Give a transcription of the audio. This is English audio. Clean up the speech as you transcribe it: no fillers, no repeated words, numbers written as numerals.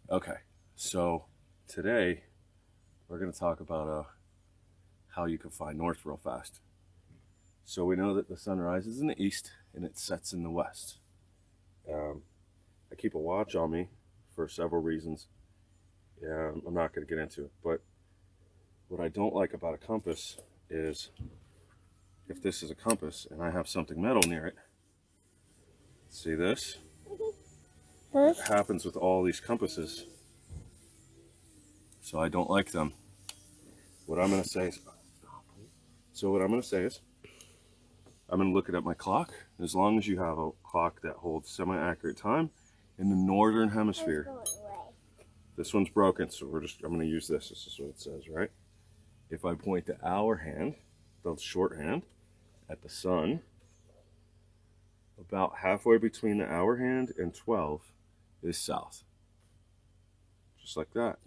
Okay, so today we're going to talk about how you can find north real fast. So we know that the sun rises in the east and it sets in the west. I keep a watch on me for several reasons. Yeah, I'm not going to get into it, but what I don't like about a compass is if this is a compass and I have something metal near it. See this? It happens with all these compasses, so I don't like them. What I'm going to say is, so what I'm going to say is, I'm going to look at my clock. As long as you have a clock that holds semi-accurate time in the northern hemisphere. This one's broken, so I'm going to use this. This is what it says, right? If I point the hour hand, the shorthand, at the sun, about halfway between the hour hand and 12 is south. Just like that.